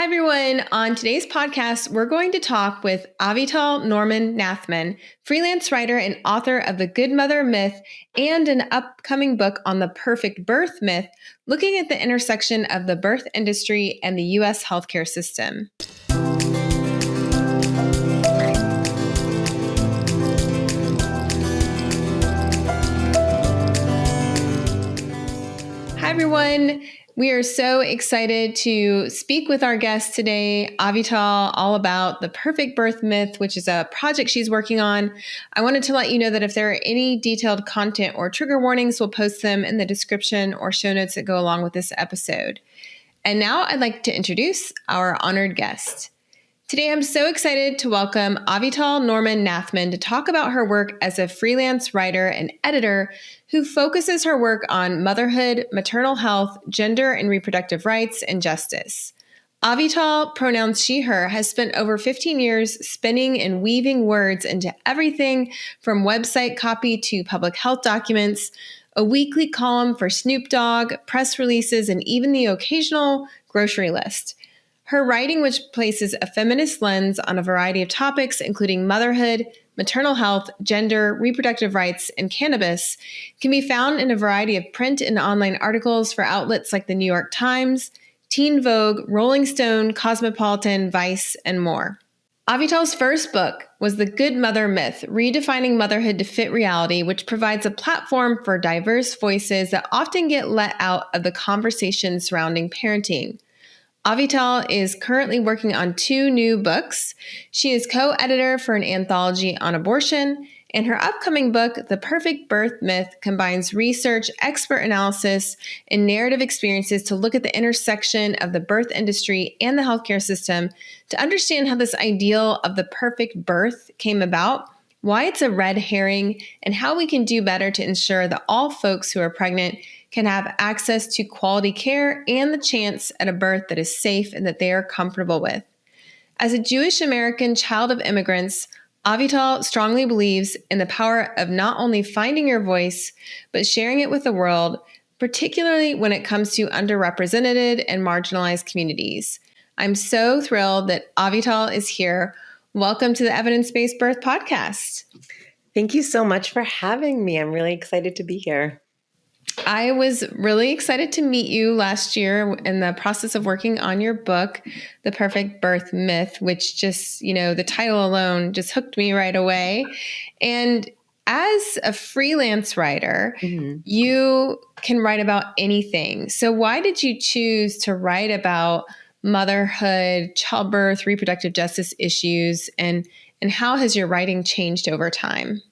Hi, everyone. On today's podcast, we're going to talk with Avital Norman Nathman, freelance writer and author of The Good Mother Myth and an upcoming book on the perfect birth myth, looking at the intersection of the birth industry and the U.S. healthcare system. Hi, everyone. We are so excited to speak with our guest today, Avital, all about the perfect birth myth, which is a project she's working on. I wanted to let you know that if there are any detailed content or trigger warnings, we'll post them in the description or show notes that go along with this episode. And now I'd like to introduce our honored guest. Today, I'm so excited to welcome Avital Norman Nathman to talk about her work as a freelance writer and editor who focuses her work on motherhood, maternal health, gender and reproductive rights, and justice. Avital, pronouns she, her, has spent over 15 years spinning and weaving words into everything from website copy to public health documents, a weekly column for Snoop Dogg, press releases, and even the occasional grocery list. Her writing, which places a feminist lens on a variety of topics, including motherhood, maternal health, gender, reproductive rights, and cannabis, can be found in a variety of print and online articles for outlets like the New York Times, Teen Vogue, Rolling Stone, Cosmopolitan, Vice, and more. Avital's first book was The Good Mother Myth, Redefining Motherhood to Fit Reality, which provides a platform for diverse voices that often get let out of the conversation surrounding parenting. Avital is currently working on 2 new books. She is co-editor for an anthology on abortion, and her upcoming book, The Perfect Birth Myth, combines research, expert analysis, and narrative experiences to look at the intersection of the birth industry and the healthcare system to understand how this ideal of the perfect birth came about, why it's a red herring, and how we can do better to ensure that all folks who are pregnant can have access to quality care and the chance at a birth that is safe and that they are comfortable with. As a Jewish American child of immigrants, Avital strongly believes in the power of not only finding your voice, but sharing it with the world, particularly when it comes to underrepresented and marginalized communities. I'm so thrilled that Avital is here. Welcome to the Evidence-Based Birth Podcast. Thank you so much for having me. I'm really excited to be here. I was really excited to meet you last year in the process of working on your book, The Perfect Birth Myth, which just, the title alone just hooked me right away. And as a freelance writer, you can write about anything. So why did you choose to write about motherhood, childbirth, reproductive justice issues, and how has your writing changed over time?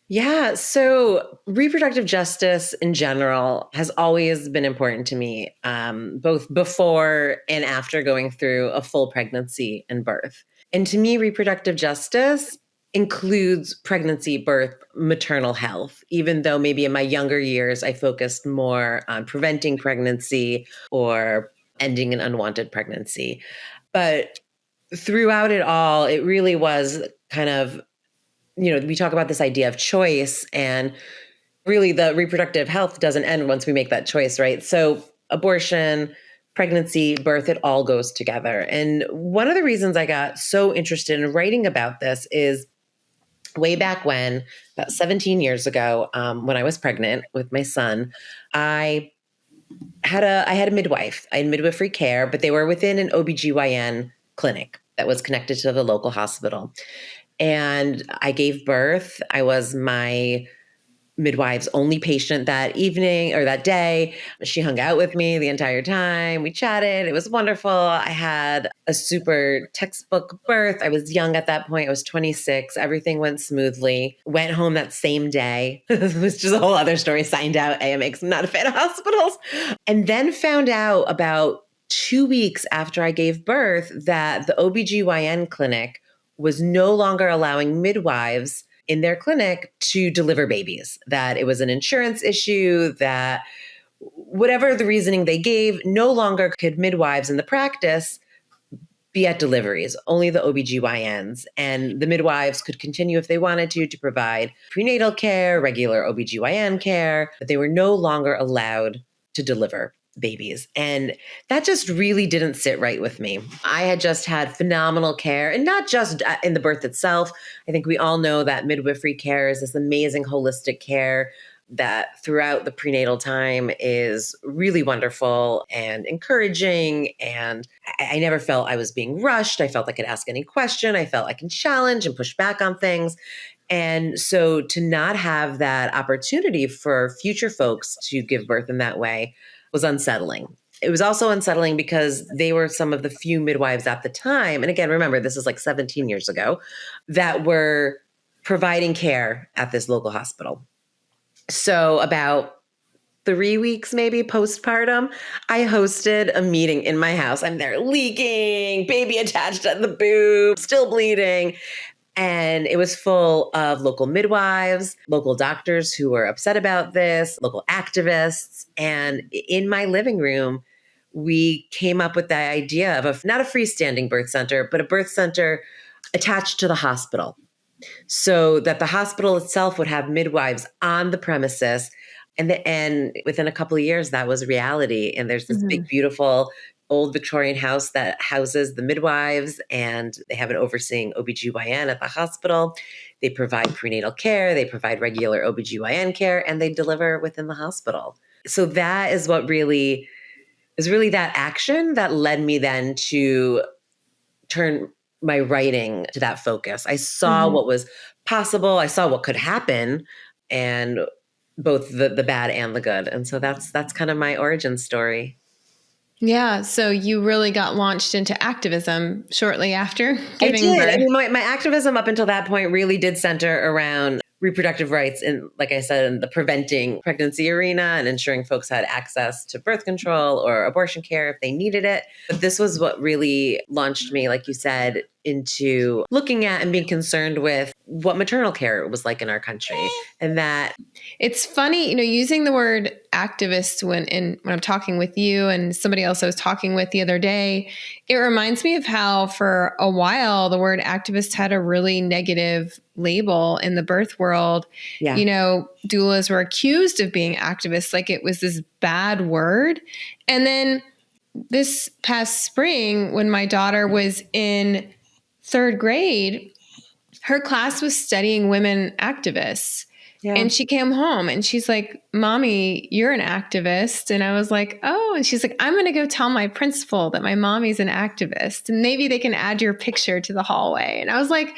Yeah, so reproductive justice in general has always been important to me, both before and after going through a full pregnancy and birth. And to me, reproductive justice includes pregnancy, birth, maternal health, even though maybe in my younger years, I focused more on preventing pregnancy or ending an unwanted pregnancy. But throughout it all, it really was kind of we talk about this idea of choice, and really the reproductive health doesn't end once we make that choice, right? So abortion, pregnancy, birth, it all goes together. And one of the reasons I got so interested in writing about this is way back when, about 17 years ago, when I was pregnant with my son, I had a midwife. I had midwifery care, but they were within an OBGYN clinic that was connected to the local hospital. And I gave birth. I was my midwife's only patient that evening or that day. She hung out with me the entire time. We chatted. It was wonderful. I had a super textbook birth. I was young at that point. I was 26. Everything went smoothly. Went home that same day. It was just a whole other story. Signed out AMX. I'm not a fan of hospitals. And then found out about 2 weeks after I gave birth that the OBGYN clinic was no longer allowing midwives in their clinic to deliver babies, that it was an insurance issue, that whatever the reasoning they gave, no longer could midwives in the practice be at deliveries, only the OBGYNs. And the midwives could continue if they wanted to provide prenatal care, regular OBGYN care, but they were no longer allowed to deliver. babies. And that just really didn't sit right with me. I had just had phenomenal care, and not just in the birth itself. I think we all know that midwifery care is this amazing holistic care that throughout the prenatal time is really wonderful and encouraging. And I never felt I was being rushed. I felt I could ask any question. I felt I can challenge and push back on things. And so to not have that opportunity for future folks to give birth in that way was unsettling. It was also unsettling because they were some of the few midwives at the time. And again, remember, this is like 17 years ago, that were providing care at this local hospital. So about 3 weeks, maybe postpartum, I hosted a meeting in my house. I'm there leaking, baby attached at the boob, still bleeding. And it was full of local midwives, local doctors who were upset about this, local activists. And in my living room, we came up with the idea of not a freestanding birth center, but a birth center attached to the hospital, so that the hospital itself would have midwives on the premises. And within a couple of years, that was reality. And there's this big, beautiful old Victorian house that houses the midwives, and they have an overseeing OBGYN at the hospital. They provide prenatal care, they provide regular OBGYN care, and they deliver within the hospital. So that is what really is really that action that led me then to turn my writing to that focus. I saw what was possible. I saw what could happen, and both the bad and the good. And so that's kind of my origin story. Yeah. So you really got launched into activism shortly after giving I did. birth. I mean, my activism up until that point really did center around reproductive rights and, like I said, in the preventing pregnancy arena and ensuring folks had access to birth control or abortion care if they needed it. But this was what really launched me, like you said, into looking at and being concerned with what maternal care was like in our country. And that it's funny, using the word activist when I'm talking with you and somebody else I was talking with the other day, it reminds me of how for a while the word activist had a really negative label in the birth world. Yeah. Doulas were accused of being activists, like it was this bad word. And then this past spring, when my daughter was in 3rd grade, her class was studying women activists. Yeah. And she came home and she's like, "Mommy, you're an activist." And I was like, "Oh." And she's like, "I'm going to go tell my principal that my mommy's an activist. And maybe they can add your picture to the hallway." And I was like,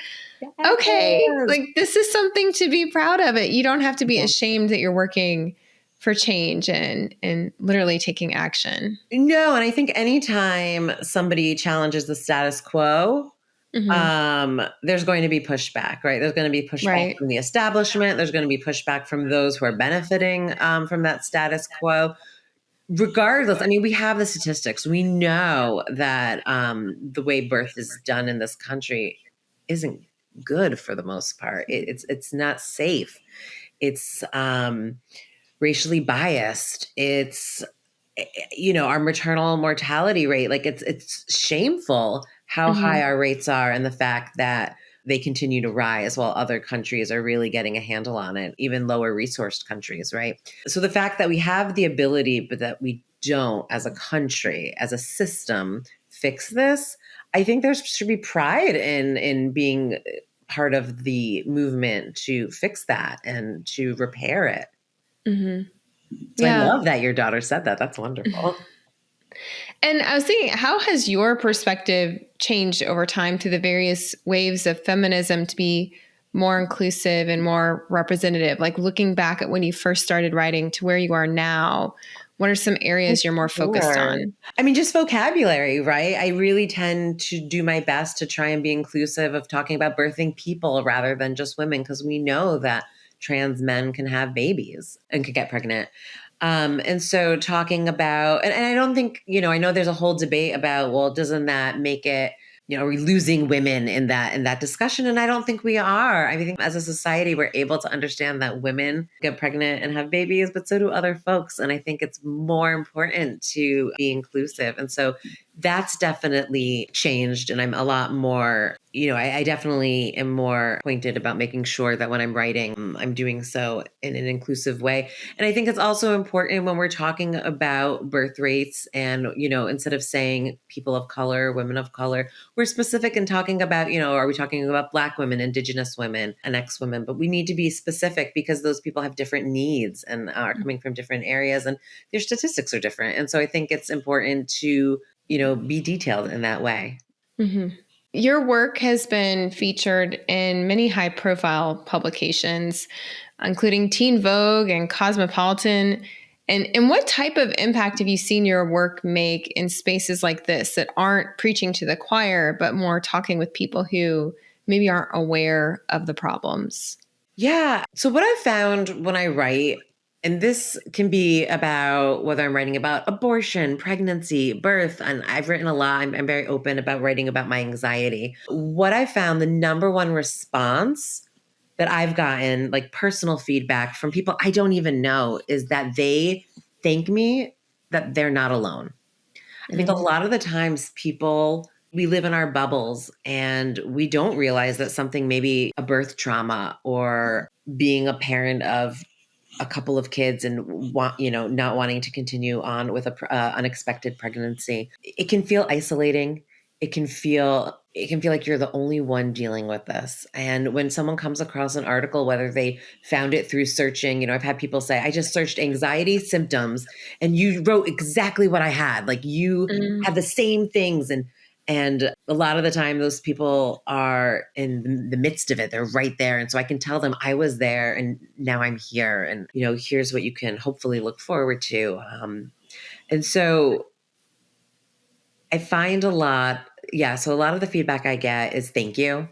okay, like this is something to be proud of. It. You don't have to be ashamed that you're working for change and literally taking action. No. And I think anytime somebody challenges the status quo, there's going to be pushback, right? There's going to be pushback from the establishment. There's going to be pushback from those who are benefiting from that status quo. Regardless, I mean, we have the statistics. We know that the way birth is done in this country isn't good for the most part. It's not safe. It's racially biased. It's our maternal mortality rate. Like it's shameful how high our rates are, and the fact that they continue to rise while other countries are really getting a handle on it, even lower resourced countries, right? So the fact that we have the ability, but that we don't as a country, as a system, fix this, I think there should be pride in being part of the movement to fix that and to repair it. So I love that your daughter said that. That's wonderful. And I was thinking, how has your perspective changed over time through the various waves of feminism to be more inclusive and more representative? Like looking back at when you first started writing to where you are now, what are some areas you're more focused on? I mean, just vocabulary, right? I really tend to do my best to try and be inclusive of talking about birthing people rather than just women, because we know that trans men can have babies and can get pregnant. And so talking about, and I don't think, I know there's a whole debate about, well, doesn't that make it, are we losing women in that discussion? And I don't think we are. I think as a society, we're able to understand that women get pregnant and have babies, but so do other folks. And I think it's more important to be inclusive. And so that's definitely changed. And I'm a lot more I definitely am more pointed about making sure that when I'm writing, I'm doing so in an inclusive way. And I think it's also important when we're talking about birth rates and, instead of saying people of color, women of color, we're specific in talking about, are we talking about Black women, Indigenous women, and X women? But we need to be specific because those people have different needs and are coming from different areas and their statistics are different. And so I think it's important to, be detailed in that way. Mm-hmm. Your work has been featured in many high profile publications, including Teen Vogue and Cosmopolitan. And what type of impact have you seen your work make in spaces like this that aren't preaching to the choir, but more talking with people who maybe aren't aware of the problems? Yeah. So what I've found when I write, and this can be about whether I'm writing about abortion, pregnancy, birth, and I've written a lot. I'm very open about writing about my anxiety. What I found, the number one response that I've gotten, like personal feedback from people I don't even know, is that they thank me that they're not alone. I think a lot of the times we live in our bubbles and we don't realize that something, maybe a birth trauma or being a parent of a couple of kids and not wanting to continue on with a unexpected pregnancy, it can feel isolating. It can feel like you're the only one dealing with this. And when someone comes across an article, whether they found it through searching, I've had people say, I just searched anxiety symptoms and you wrote exactly what I had. Like you had the same things. And a lot of the time, those people are in the midst of it. They're right there. And so I can tell them I was there and now I'm here. And, here's what you can hopefully look forward to. And so I find so a lot of the feedback I get is thank you.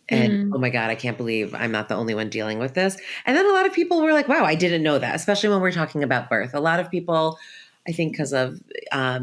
And oh my God, I can't believe I'm not the only one dealing with this. And then a lot of people were like, wow, I didn't know that, especially when we're talking about birth. A lot of people, I think because of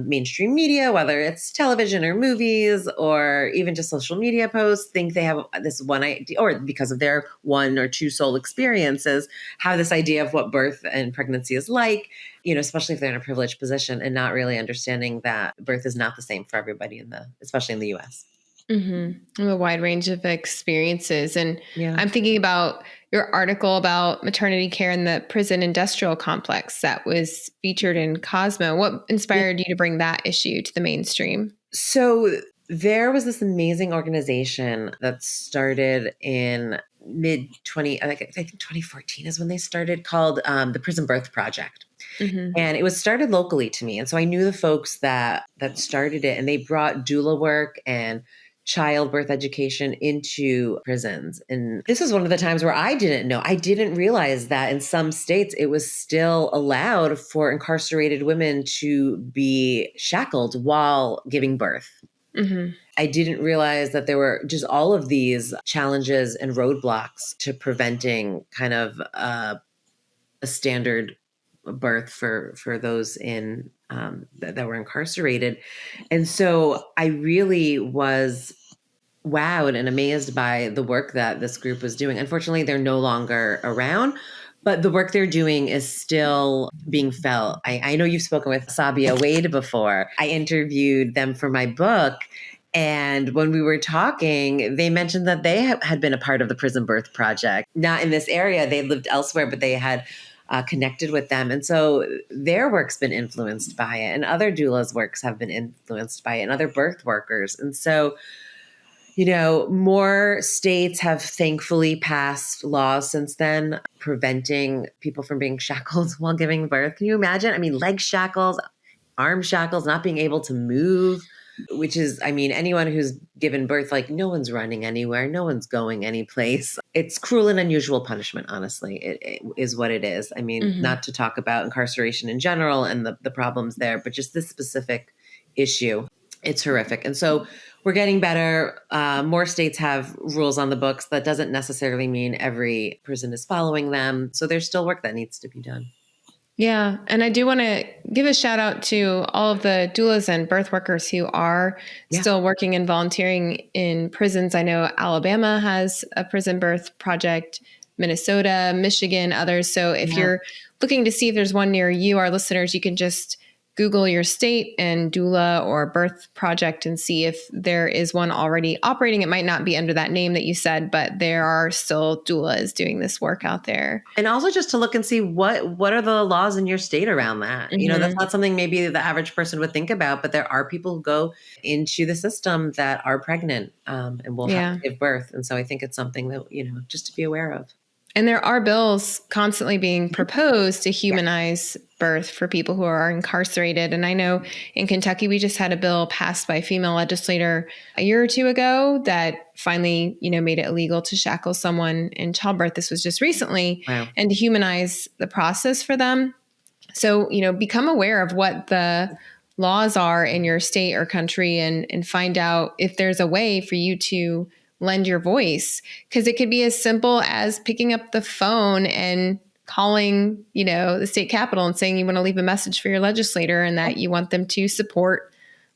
mainstream media, whether it's television or movies or even just social media posts, think they have this one idea, or because of their one or two soul experiences, have this idea of what birth and pregnancy is like, especially if they're in a privileged position and not really understanding that birth is not the same for everybody especially in the US. A wide range of experiences. And Yeah. I'm thinking about your article about maternity care in the prison industrial complex that was featured in Cosmo. What inspired you to bring that issue to the mainstream? So there was this amazing organization that started in I think 2014 is when they started, called the Prison Birth Project. And it was started locally to me. And so I knew the folks that started it, and they brought doula work and childbirth education into prisons. And this is one of the times where I didn't realize that in some states it was still allowed for incarcerated women to be shackled while giving birth. I didn't realize that there were just all of these challenges and roadblocks to preventing kind of a standard birth for those in that were incarcerated. And so I really was wowed and amazed by the work that this group was doing. Unfortunately, they're no longer around, but the work they're doing is still being felt. I know you've spoken with Sabia Wade before. I interviewed them for my book. And when we were talking, they mentioned that they had been a part of the Prison Birth Project, not in this area. They lived elsewhere, but they had connected with them. And so their work's been influenced by it, and other doulas' works have been influenced by it, and other birth workers. And so, more states have thankfully passed laws since then preventing people from being shackled while giving birth. Can you imagine? I mean, leg shackles, arm shackles, not being able to move, which is, anyone who's given birth, like, no one's running anywhere, no one's going anyplace. It's cruel and unusual punishment, honestly. It is what it is. Not to talk about incarceration in general and the problems there, but just this specific issue, it's horrific. And so we're getting better. More states have rules on the books. That doesn't necessarily mean every prison is following them. So there's still work that needs to be done. Yeah. And I do want to give a shout out to all of the doulas and birth workers who are still working and volunteering in prisons. I know Alabama has a prison birth project, Minnesota, Michigan, others. So if you're looking to see if there's one near you, our listeners, you can just Google your state and doula or birth project and see if there is one already operating. It might not be under that name that you said, but there are still doulas doing this work out there. And also just to look and see what are the laws in your state around that. That's not something maybe the average person would think about, but there are people who go into the system that are pregnant and will have Yeah. to give birth. And so I think it's something that, just to be aware of. And there are bills constantly being proposed to humanize birth for people who are incarcerated. And I know in Kentucky, we just had a bill passed by a female legislator a year or two ago that finally, made it illegal to shackle someone in childbirth. This was just recently. Wow. And to humanize the process for them. So, become aware of what the laws are in your state or country and find out if there's a way for you to lend your voice, because it could be as simple as picking up the phone and calling, the state capitol and saying you want to leave a message for your legislator and that you want them to support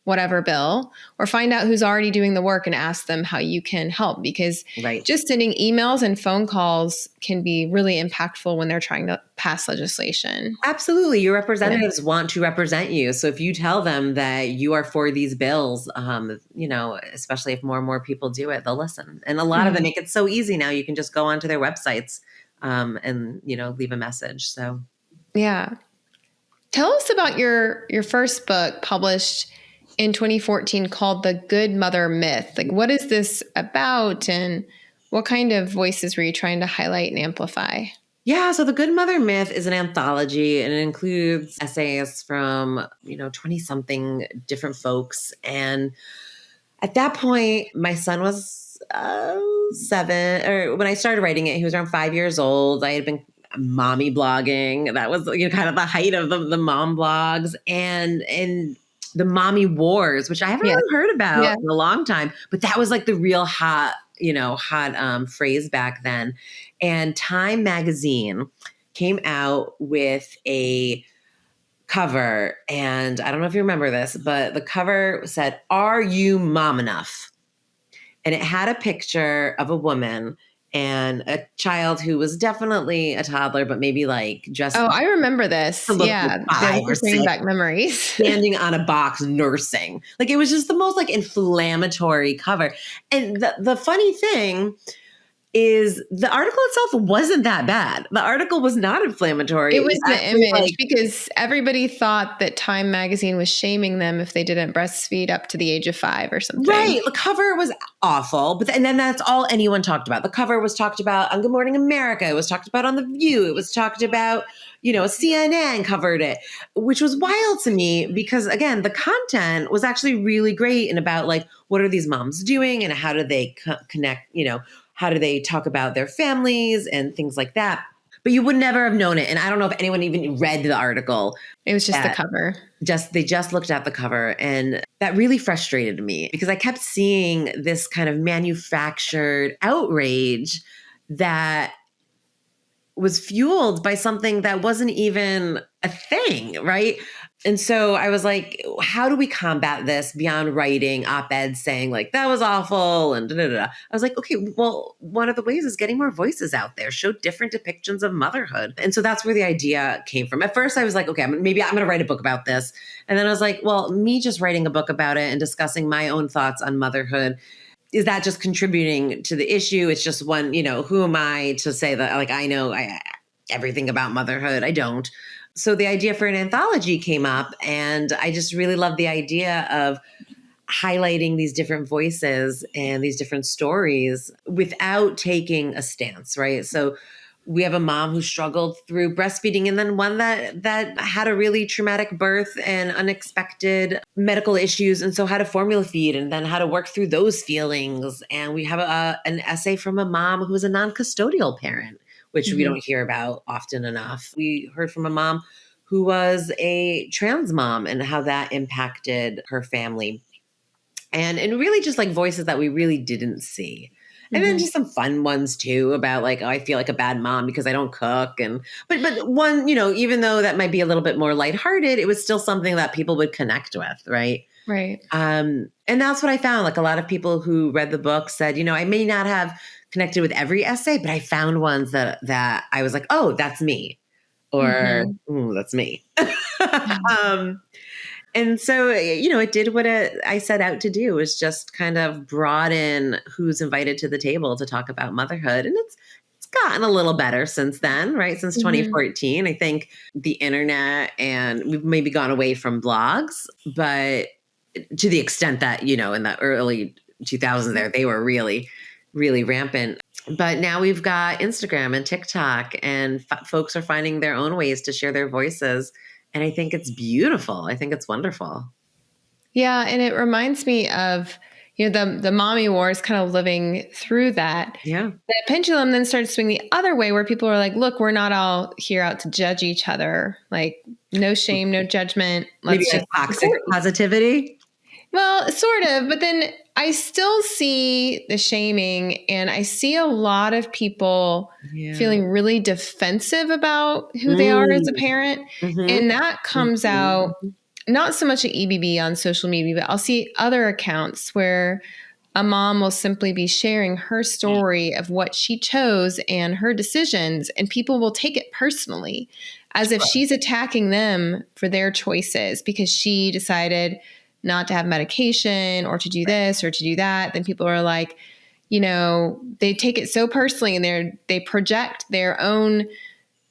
whatever bill, or find out who's already doing the work and ask them how you can help, because just sending emails and phone calls can be really impactful when they're trying to pass legislation. Absolutely. Your representatives want to represent you. So if you tell them that you are for these bills, especially if more and more people do it, they'll listen. And a lot of them make it so easy now. You can just go onto their websites and leave a message. So yeah. Tell us about your first book published in 2014 called The Good Mother Myth. Like, what is this about and what kind of voices were you trying to highlight and amplify? Yeah, so The Good Mother Myth is an anthology, and it includes essays from, 20-something different folks. And at that point, my son was 7, or when I started writing it, he was around 5 years old. I had been mommy blogging. That was kind of the height of the mom blogs and the mommy wars, which I haven't really heard about in a long time, but that was like the real hot phrase back then. And Time magazine came out with a cover, and I don't know if you remember this, but the cover said, "Are you mom enough?" And it had a picture of a woman and a child who was definitely a toddler, but maybe like just I remember this. Yeah, like bringing back memories. Standing on a box nursing. Like, it was just the most like inflammatory cover. And the funny thing is the article itself wasn't that bad. The article was not inflammatory. It was the image, because everybody thought that Time magazine was shaming them if they didn't breastfeed up to the age of 5 or something. Right. The cover was awful. And then that's all anyone talked about. The cover was talked about on Good Morning America. It was talked about on The View. It was talked about, CNN covered it, which was wild to me because, again, the content was actually really great and about like, what are these moms doing and how do they connect, how do they talk about their families and things like that? But you would never have known it. And I don't know if anyone even read the article. It was just the cover. They just looked at the cover. And that really frustrated me because I kept seeing this kind of manufactured outrage that was fueled by something that wasn't even a thing, right? And so I was like, how do we combat this beyond writing op-eds saying like, that was awful and da-da-da. I was like, okay, well, one of the ways is getting more voices out there, show different depictions of motherhood. And so that's where the idea came from. At first I was like, okay, maybe I'm going to write a book about this. And then I was like, well, me just writing a book about it and discussing my own thoughts on motherhood, is that just contributing to the issue? It's just one, who am I to say that like, I know everything about motherhood? I don't. So the idea for an anthology came up, and I just really love the idea of highlighting these different voices and these different stories without taking a stance, right? So we have a mom who struggled through breastfeeding, and then one that had a really traumatic birth and unexpected medical issues, and so how to formula feed and then how to work through those feelings. And we have an essay from a mom who was a non-custodial parent, which we don't hear about often enough. We heard from a mom who was a trans mom and how that impacted her family. And really just like voices that we really didn't see. And then just some fun ones too about like, oh, I feel like a bad mom because I don't cook. And but one, even though that might be a little bit more lighthearted, it was still something that people would connect with, right? Right. And that's what I found. Like a lot of people who read the book said, I may not have connected with every essay, but I found ones that I was like, oh, that's me. Or, that's me. And so, it did what I set out to do, was just kind of broaden who's invited to the table to talk about motherhood. And it's gotten a little better since then, right? Since Mhm. 2014, I think the internet, and we've maybe gone away from blogs, but to the extent that, in the early 2000s there, they were really, really rampant. But now we've got Instagram and TikTok, and folks are finding their own ways to share their voices. And I think it's beautiful. I think it's wonderful. Yeah, and it reminds me of the mommy wars, kind of living through that. Yeah. The pendulum then started to swing the other way, where people are like, "Look, we're not all here out to judge each other. Like, no shame, no judgment. Maybe Let's like just toxic support." positivity. Well, sort of, but then I still see the shaming, and I see a lot of people Yeah. feeling really defensive about who they are as a Mm. parent. Mhm. And that comes out Mhm. not so much at EBB on social media, but I'll see other accounts where a mom will simply be sharing her story of what she chose and her decisions, and people will take it personally as if she's attacking them for their choices because she decided not to have medication or to do this or to do that. Then people are like, they take it so personally, and they project their own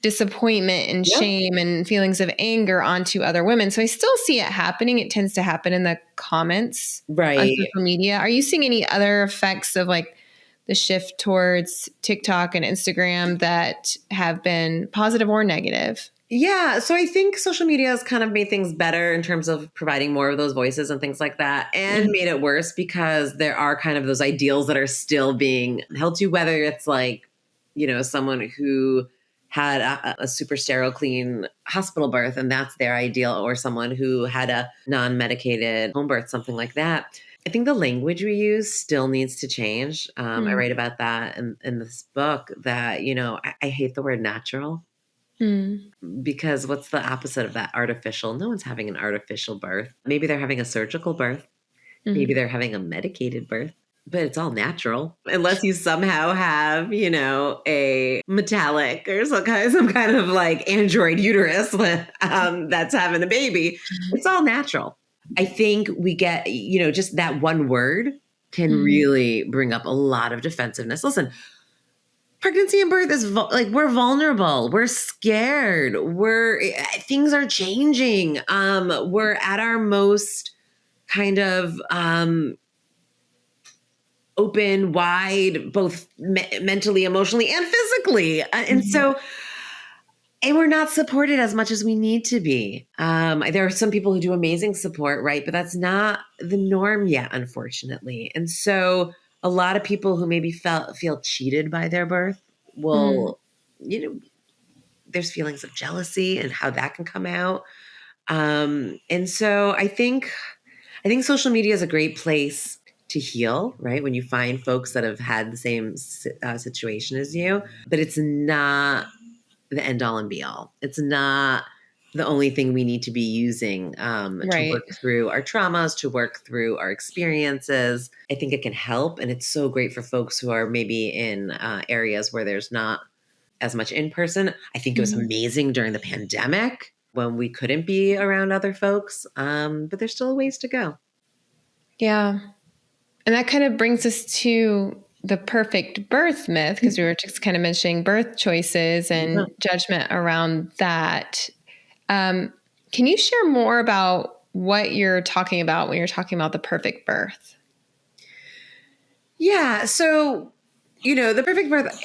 disappointment and Yep. shame and feelings of anger onto other women. So I still see it happening. It tends to happen in the comments on Right. social media. Are you seeing any other effects of like the shift towards TikTok and Instagram that have been positive or negative? Yeah. So I think social media has kind of made things better in terms of providing more of those voices and things like that, and Mhm. made it worse because there are kind of those ideals that are still being held to, whether it's like, someone who had a super sterile, clean hospital birth, and that's their ideal, or someone who had a non medicated home birth, something like that. I think the language we use still needs to change. I Mm. write about that in this book, that, I hate the word natural. Mm. Because what's the opposite of that? Artificial. No one's having an artificial birth. Maybe they're having a surgical birth. Maybe Mm. they're having a medicated birth, but it's all natural. Unless you somehow have, a metallic or some kind of like android uterus that's having a baby. It's all natural. I think we get, just that one word can Mm. really bring up a lot of defensiveness. Listen, pregnancy and birth is like, we're vulnerable, we're scared, things are changing, we're at our most kind of open, wide, both mentally, emotionally, and physically. And Mhm. so, and we're not supported as much as we need to be. There are some people who do amazing support, right? But that's not the norm yet, unfortunately. And so, a lot of people who maybe feel cheated by their birth Mm. will, you know, there's feelings of jealousy and how that can come out. And so, I think social media is a great place to heal, right? When you find folks that have had the same situation as you, but it's not the end all and be all. It's not the only thing we need to be using to Right. work through our traumas, to work through our experiences. I think it can help. And it's so great for folks who are maybe in areas where there's not as much in person. I think it was Mhm. amazing during the pandemic when we couldn't be around other folks, but there's still a ways to go. Yeah. And that kind of brings us to the perfect birth myth, because we were just kind of mentioning birth choices Yeah. and judgment around that. Um, can you share more about what you're talking about when you're talking about the perfect birth? Yeah. So, the perfect birth,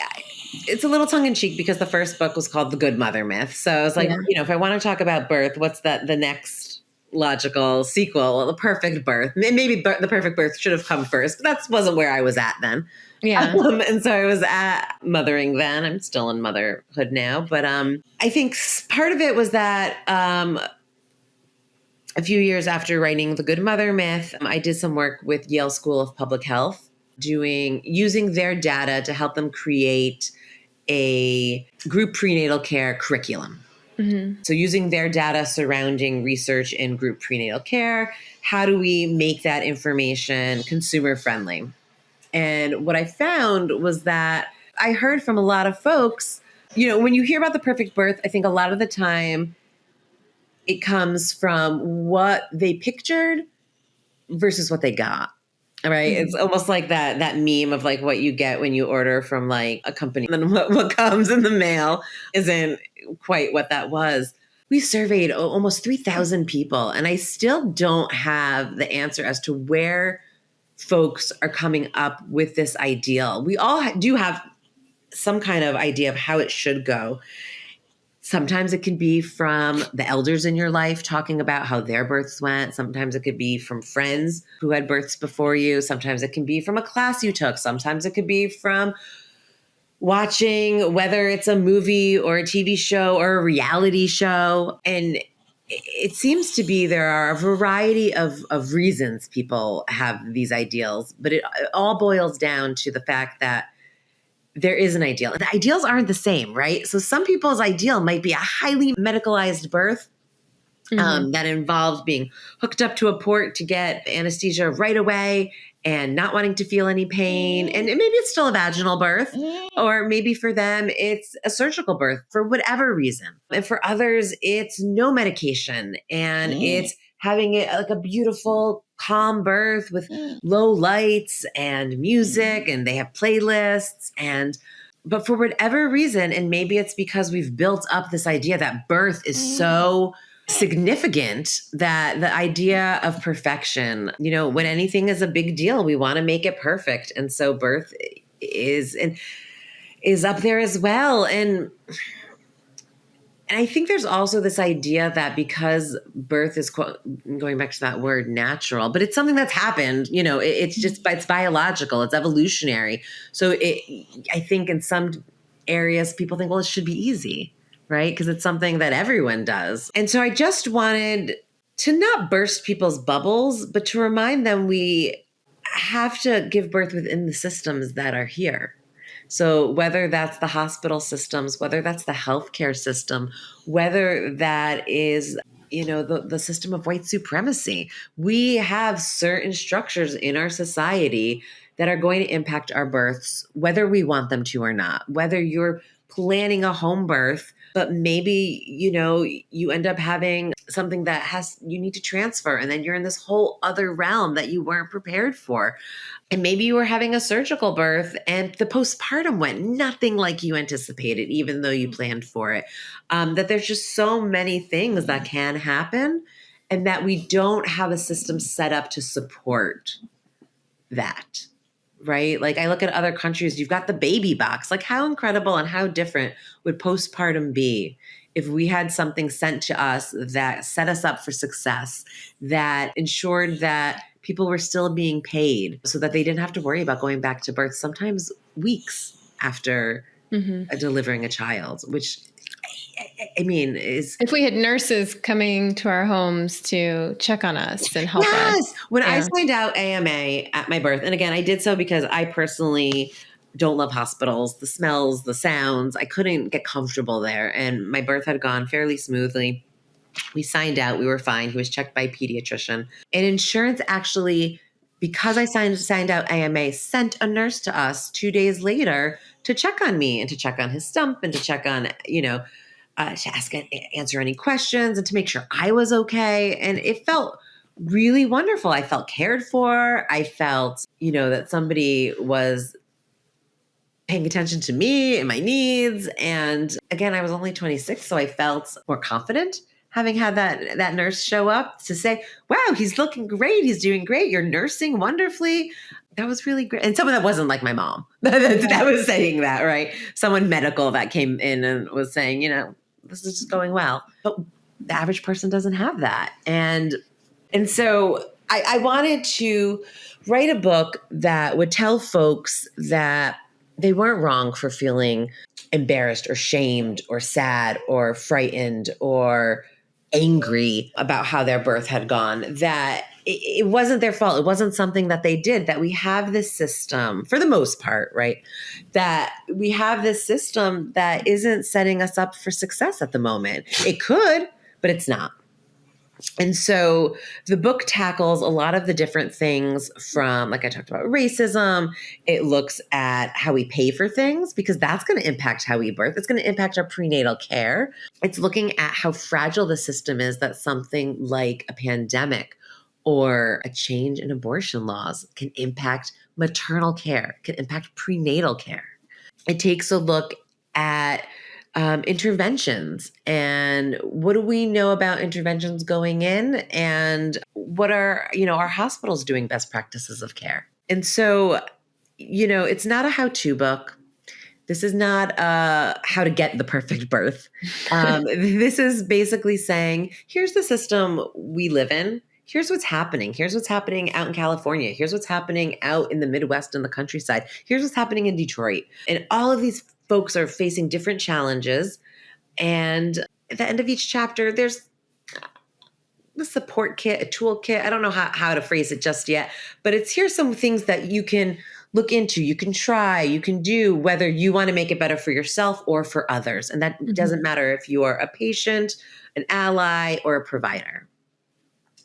it's a little tongue in cheek because the first book was called The Good Mother Myth. So I was like, Yeah. if I want to talk about birth, what's the next logical sequel? Well, the perfect birth. Maybe the perfect birth should have come first, but that wasn't where I was at then. Yeah. And so I was at mothering then. I'm still in motherhood now. But I think part of it was that a few years after writing The Good Mother Myth, I did some work with Yale School of Public Health, using their data to help them create a group prenatal care curriculum. Hmm. So, using their data surrounding research in group prenatal care, how do we make that information consumer friendly? And what I found was that I heard from a lot of folks, when you hear about the perfect birth, I think a lot of the time it comes from what they pictured versus what they got. Right. It's almost like that meme of like what you get when you order from like a company. And then what comes in the mail isn't quite what that was. We surveyed almost 3,000 people, and I still don't have the answer as to where folks are coming up with this ideal. We all do have some kind of idea of how it should go. Sometimes it can be from the elders in your life talking about how their births went. Sometimes it could be from friends who had births before you. Sometimes it can be from a class you took. Sometimes it could be from watching, whether it's a movie or a TV show or a reality show. And it seems to be there are a variety of reasons people have these ideals, but it all boils down to the fact that there is an ideal. The ideals aren't the same, right? So some people's ideal might be a highly medicalized birth that involves being hooked up to a port to get anesthesia right away and not wanting to feel any pain. And maybe it's still a vaginal birth, or maybe for them, it's a surgical birth for whatever reason. And for others, it's no medication and it's having it like a beautiful, calm birth with low lights and music, and they have playlists. But for whatever reason, and maybe it's because we've built up this idea that birth is so significant, that the idea of perfection, when anything is a big deal, we want to make it perfect. And so birth is up there as well. And I think there's also this idea that because birth is, going back to that word, natural, but it's something that's happened, it's biological, it's evolutionary. So I think in some areas people think, well, it should be easy, right? Because it's something that everyone does. And so I just wanted to not burst people's bubbles, but to remind them we have to give birth within the systems that are here. So whether that's the hospital systems, whether that's the healthcare system, whether that is, the system of white supremacy, we have certain structures in our society that are going to impact our births, whether we want them to or not. Whether you're planning a home birth, but maybe, you end up having something that you need to transfer, and then you're in this whole other realm that you weren't prepared for. And maybe you were having a surgical birth and the postpartum went nothing like you anticipated, even though you planned for it. That there's just so many things that can happen, and that we don't have a system set up to support that, right? Like I look at other countries, you've got the baby box. Like how incredible and how different would postpartum be if we had something sent to us that set us up for success, that ensured that people were still being paid so that they didn't have to worry about going back to birth, sometimes weeks after delivering a child, which I mean is... If we had nurses coming to our homes to check on us and help us. Yes. When I signed out AMA at my birth, and again, I did so because I personally don't love hospitals, the smells, the sounds. I couldn't get comfortable there. And my birth had gone fairly smoothly. We signed out. We were fine. He was checked by a pediatrician. And insurance actually, because I signed out AMA, sent a nurse to us 2 days later to check on me and to check on his stump and to check on, to answer any questions and to make sure I was okay. And it felt really wonderful. I felt cared for. I felt, that somebody was paying attention to me and my needs. And again, I was only 26, so I felt more confident having had that nurse show up to say, wow, he's looking great. He's doing great. You're nursing wonderfully. That was really great. And someone that wasn't like my mom that was saying that, right? Someone medical that came in and was saying, this is just going well. But the average person doesn't have that. And so I wanted to write a book that would tell folks that they weren't wrong for feeling embarrassed or shamed or sad or frightened or angry about how their birth had gone, that it wasn't their fault. It wasn't something that they did, that we have this system for the most part, right? That we have this system that isn't setting us up for success at the moment. It could, but it's not. And so the book tackles a lot of the different things from, like I talked about, racism. It looks at how we pay for things because that's going to impact how we birth. It's going to impact our prenatal care. It's looking at how fragile the system is that something like a pandemic or a change in abortion laws can impact maternal care, can impact prenatal care. It takes a look at interventions and what do we know about interventions going in and what are, our hospitals doing best practices of care. And so, it's not a how-to book. This is not how to get the perfect birth. This is basically saying, here's the system we live in. Here's what's happening. Here's what's happening out in California. Here's what's happening out in the Midwest and the countryside. Here's what's happening in Detroit. And all of these folks are facing different challenges. And at the end of each chapter, there's a support kit, a toolkit. I don't know how to phrase it just yet, but here's some things that you can look into, you can try, you can do, whether you want to make it better for yourself or for others. And that doesn't matter if you are a patient, an ally, or a provider.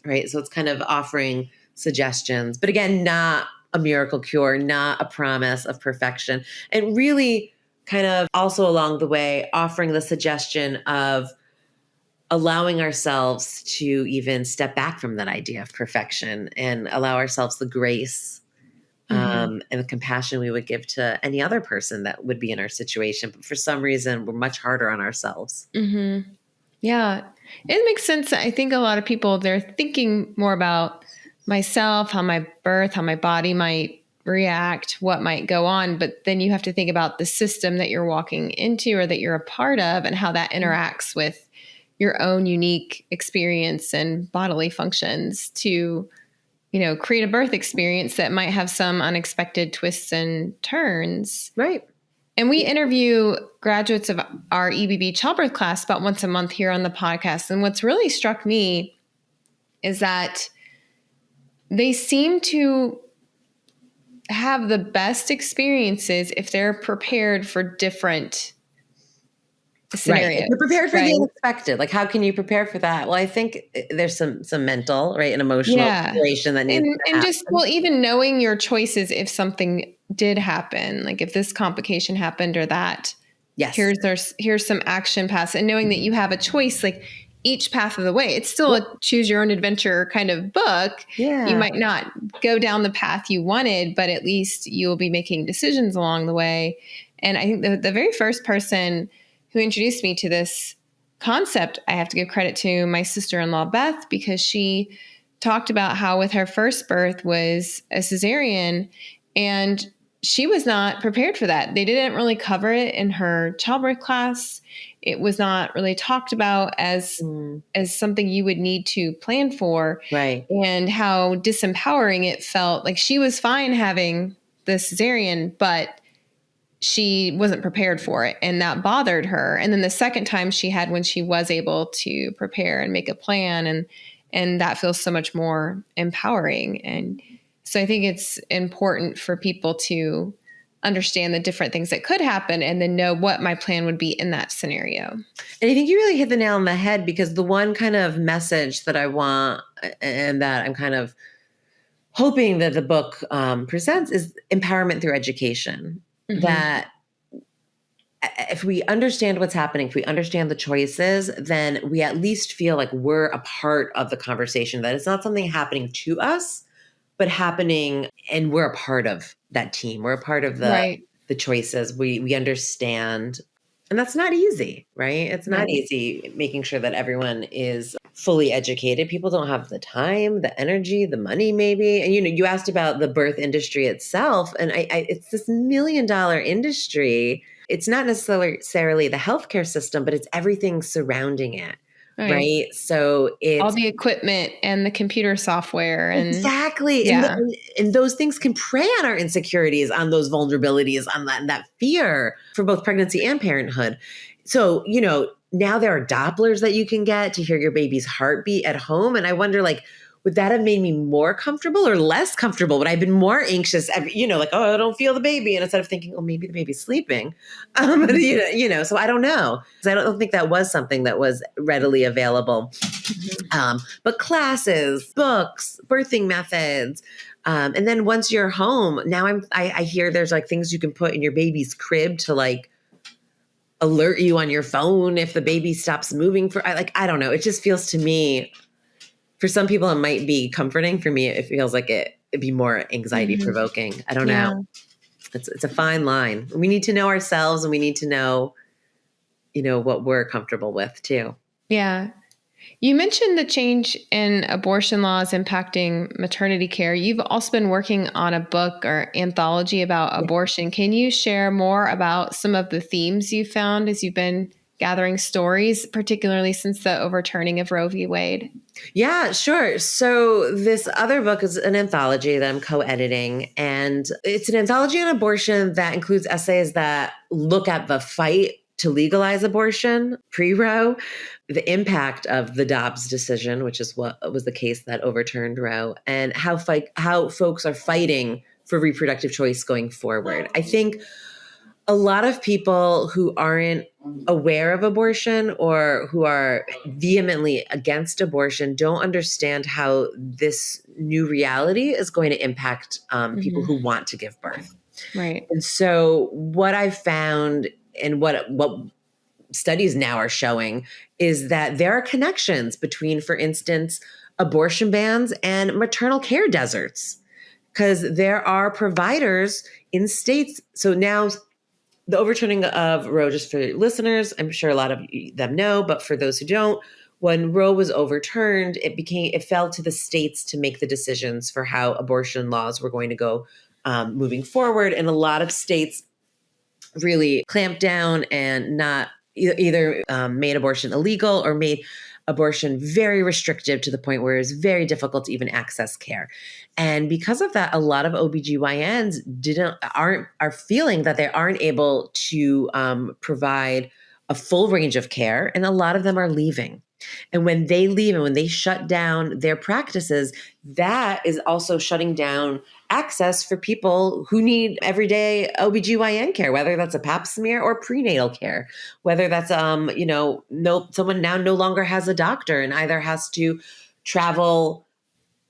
Right. So it's kind of offering suggestions, but again, not a miracle cure, not a promise of perfection. And really kind of also along the way, offering the suggestion of allowing ourselves to even step back from that idea of perfection and allow ourselves the grace and the compassion we would give to any other person that would be in our situation. But for some reason, we're much harder on ourselves. Mm-hmm. Yeah, it makes sense. I think a lot of people, they're thinking more about myself, how my birth, how my body might react, what might go on. But then you have to think about the system that you're walking into or that you're a part of and how that interacts with your own unique experience and bodily functions to, create a birth experience that might have some unexpected twists and turns. Right. And we interview graduates of our EBB childbirth class about once a month here on the podcast. And what's really struck me is that they seem to have the best experiences if they're prepared for different scenarios. Right. If you're prepared for the unexpected. Like, how can you prepare for that? Well, I think there's some mental, right, and emotional preparation that needs to happen. Just, even knowing your choices if something did happen, like if this complication happened or that. Yes. Here's some action paths, and knowing that you have a choice, like each path of the way. It's still a choose your own adventure kind of book. Yeah. You might not go down the path you wanted, but at least you'll be making decisions along the way. And I think the very first person who introduced me to this concept, I have to give credit to my sister-in-law, Beth, because she talked about how with her first birth was a cesarean and she was not prepared for that. They didn't really cover it in her childbirth class. It was not really talked about as something you would need to plan for. Right. And how disempowering it felt. Like she was fine having the cesarean, but she wasn't prepared for it, and that bothered her. And then the second time she had when she was able to prepare and make a plan, and that feels so much more empowering. And so I think it's important for people to understand the different things that could happen and then know what my plan would be in that scenario. And I think you really hit the nail on the head, because the one kind of message that I want and that I'm kind of hoping that the book presents is empowerment through education. That if we understand what's happening, if we understand the choices, then we at least feel like we're a part of the conversation, that it's not something happening to us, but happening, and we're a part of that team. We're a part of the choices. We understand. And that's not easy, right? It's not easy making sure that everyone is fully educated. People don't have the time, the energy, the money maybe. And, you asked about the birth industry itself. And it's this $1 million industry. It's not necessarily the healthcare system, but it's everything surrounding it. Right. So it's all the equipment and the computer software. And exactly. Yeah. And those things can prey on our insecurities, on those vulnerabilities, on that fear for both pregnancy and parenthood. So, now there are Dopplers that you can get to hear your baby's heartbeat at home. And I wonder, like, would that have made me more comfortable or less comfortable? Would I have been more anxious? Like, oh, I don't feel the baby. And instead of thinking, oh, maybe the baby's sleeping, so I don't know. I don't think that was something that was readily available. But classes, books, birthing methods. And then once you're home, now I hear there's like things you can put in your baby's crib to like alert you on your phone if the baby stops moving I don't know. It just feels to me, for some people, it might be comforting. For me, it feels like it'd be more anxiety provoking. I don't know. It's a fine line. We need to know ourselves, and we need to know, what we're comfortable with too. Yeah. You mentioned the change in abortion laws impacting maternity care. You've also been working on a book or anthology about abortion. Can you share more about some of the themes you found as you've been gathering stories, particularly since the overturning of Roe v. Wade? Yeah, sure. So this other book is an anthology that I'm co-editing, and it's an anthology on abortion that includes essays that look at the fight to legalize abortion pre-Roe, the impact of the Dobbs decision, which is what was the case that overturned Roe, and how folks are fighting for reproductive choice going forward. I think a lot of people who aren't aware of abortion or who are vehemently against abortion don't understand how this new reality is going to impact people who want to give birth. Right. And so what I've found, and what studies now are showing, is that there are connections between, for instance, abortion bans and maternal care deserts, because there are providers in states. So now the overturning of Roe, just for listeners, I'm sure a lot of them know, but for those who don't, when Roe was overturned, it fell to the states to make the decisions for how abortion laws were going to go moving forward. And a lot of states really clamped down and not either made abortion illegal or made abortion very restrictive to the point where it was very difficult to even access care. And because of that, a lot of OBGYNs are feeling that they aren't able to provide a full range of care, and a lot of them are leaving. And when they leave and when they shut down their practices, that is also shutting down access for people who need everyday OBGYN care, whether that's a pap smear or prenatal care, whether that's, someone now no longer has a doctor and either has to travel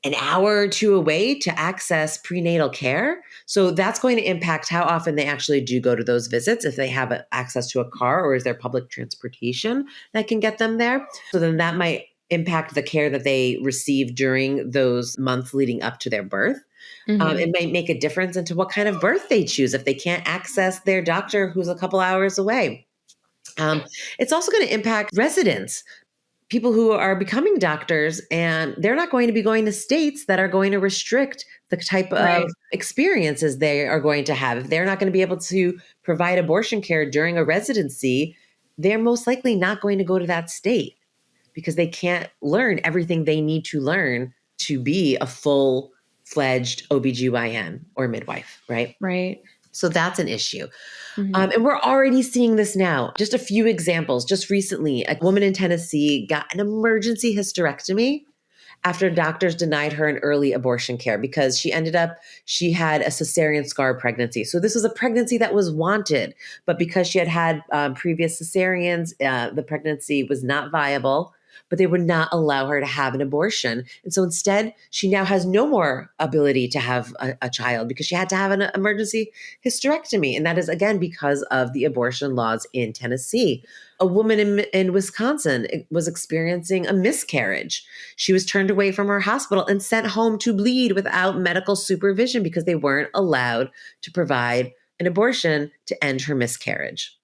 an hour or two away to access prenatal care. So that's going to impact how often they actually do go to those visits, if they have access to a car, or is there public transportation that can get them there. So then that might impact the care that they receive during those months leading up to their birth. It might make a difference into what kind of birth they choose if they can't access their doctor who's a couple hours away. It's also going to impact residents, people who are becoming doctors, and they're not going to be going to states that are going to restrict the type of experiences they are going to have. If they're not going to be able to provide abortion care during a residency, they're most likely not going to go to that state because they can't learn everything they need to learn to be a full-fledged OBGYN or midwife, right? Right. So that's an issue. And we're already seeing this now. Just a few examples. Just recently, a woman in Tennessee got an emergency hysterectomy after doctors denied her an early abortion care because she had a cesarean scar pregnancy. So this was a pregnancy that was wanted, but because she had previous cesareans, the pregnancy was not viable, but they would not allow her to have an abortion. And so instead, she now has no more ability to have a child because she had to have an emergency hysterectomy. And that is, again, because of the abortion laws in Tennessee. A woman in Wisconsin was experiencing a miscarriage. She was turned away from her hospital and sent home to bleed without medical supervision because they weren't allowed to provide an abortion to end her miscarriage.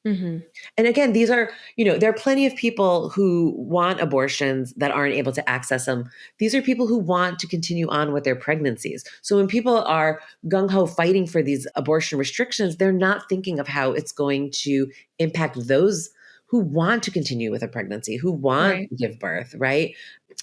And again, these are, there are plenty of people who want abortions that aren't able to access them. These are people who want to continue on with their pregnancies. So when people are gung-ho fighting for these abortion restrictions, they're not thinking of how it's going to impact those who want to continue with a pregnancy, who want to give birth, right?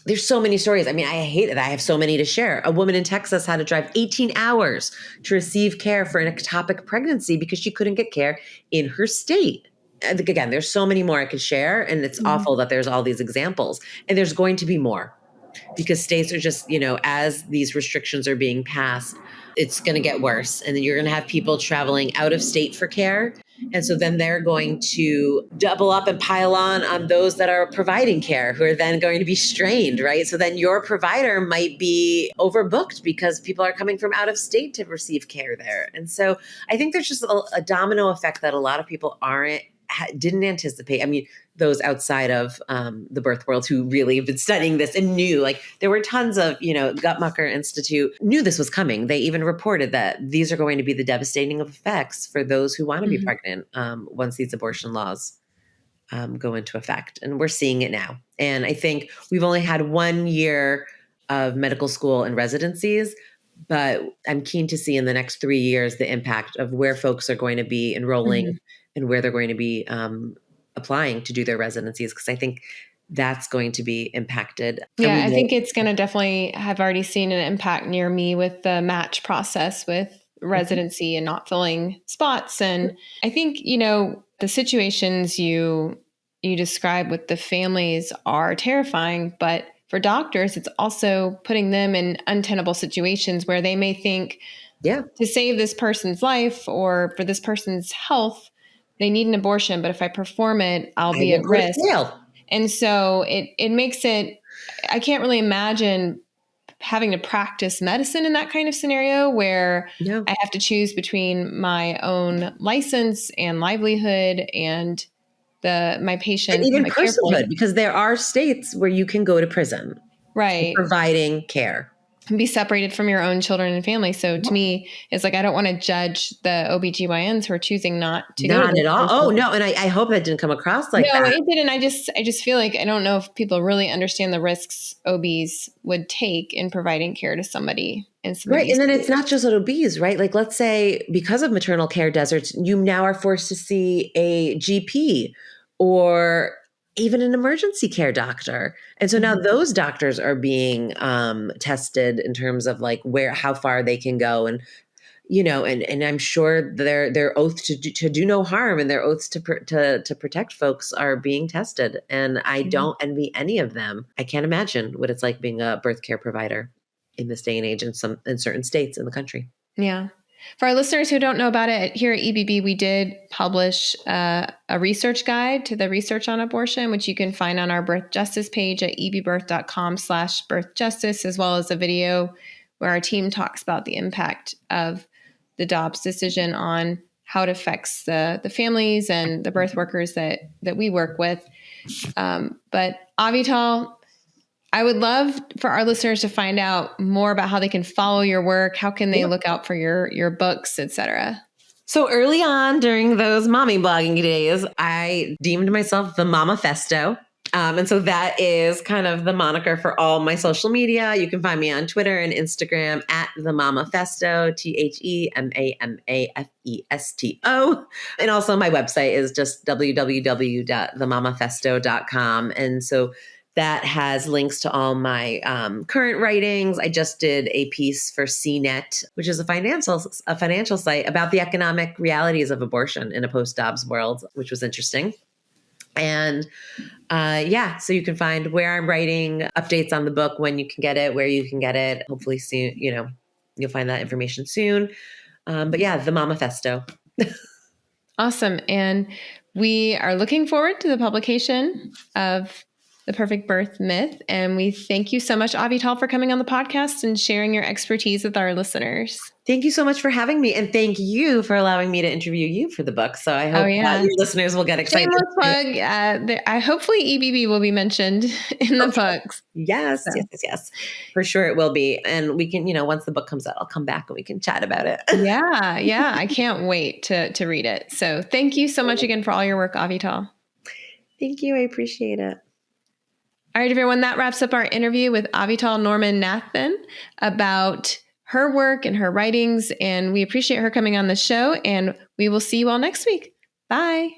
There's so many stories. I mean, I hate it. I have so many to share. A woman in Texas had to drive 18 hours to receive care for an ectopic pregnancy because she couldn't get care in her state. I think, again, there's so many more I could share, and it's awful that there's all these examples, and there's going to be more. because states are just, as these restrictions are being passed, it's going to get worse. And then you're going to have people traveling out of state for care. And so then they're going to double up and pile on those that are providing care, who are then going to be strained, right? So then your provider might be overbooked because people are coming from out of state to receive care there. And so I think there's just a domino effect that a lot of people didn't anticipate. I mean, those outside of the birth world who really have been studying this and knew, like, there were tons of, Guttmacher Institute knew this was coming. They even reported that these are going to be the devastating effects for those who want to be pregnant once these abortion laws go into effect. And we're seeing it now. And I think we've only had 1 year of medical school and residencies, but I'm keen to see in the next 3 years the impact of where folks are going to be enrolling and where they're going to be applying to do their residencies, because I think that's going to be impacted. Yeah, I think it's going to definitely have already seen an impact near me with the match process with residency and not filling spots. And I think, the situations you describe with the families are terrifying, but for doctors, it's also putting them in untenable situations where they may think to save this person's life or for this person's health, they need an abortion, but if I perform it, I'll be at risk. And so it makes it, I can't really imagine having to practice medicine in that kind of scenario where I have to choose between my own license and livelihood and my patient. And even personhood, because there are states where you can go to prison. Right. Providing care. And be separated from your own children and family. So to me, it's like, I don't want to judge the OBGYNs who are choosing not to go. Not at all. Oh, no. And I hope that didn't come across like that. No, it didn't. I just feel like I don't know if people really understand the risks OBs would take in providing care to somebody. Right. And then it's not just OBs, right? Like, let's say because of maternal care deserts, you now are forced to see a GP or even an emergency care doctor. And so now those doctors are being tested in terms of like how far they can go. And, and I'm sure their oath to do no harm and their oaths to protect folks are being tested. And I don't envy any of them. I can't imagine what it's like being a birth care provider in this day and age in certain states in the country. Yeah. For our listeners who don't know about it, here at EBB, we did publish a research guide to the research on abortion, which you can find on our birth justice page at ebbirth.com/birthjustice, as well as a video where our team talks about the impact of the Dobbs decision on how it affects the families and the birth workers that we work with. But Avital, I would love for our listeners to find out more about how they can follow your work. How can they look out for your books, et cetera? So early on during those mommy blogging days, I deemed myself the Mama Festo. And so that is kind of the moniker for all my social media. You can find me on Twitter and Instagram at the Mama Festo, TheMamafesto. And also my website is just www.themamafesto.com. And so that has links to all my current writings. I just did a piece for CNET, which is a financial site about the economic realities of abortion in a post-Dobbs world, which was interesting. And so you can find where I'm writing, updates on the book, when you can get it, where you can get it. Hopefully soon, you'll find that information soon. The Mama Festo. Awesome. And we are looking forward to the publication of The Perfect Birth Myth. And we thank you so much, Avital, for coming on the podcast and sharing your expertise with our listeners. Thank you so much for having me. And thank you for allowing me to interview you for the book. So I hope that your listeners will get excited. Shameless plug. Hopefully EBB will be mentioned in the books. Yes, so. Yes. For sure it will be. And we can, once the book comes out, I'll come back and we can chat about it. Yeah. I can't wait to read it. So thank you so much again for all your work, Avital. Thank you. I appreciate it. All right, everyone, that wraps up our interview with Avital Norman Nathman about her work and her writings. And we appreciate her coming on the show. And we will see you all next week. Bye.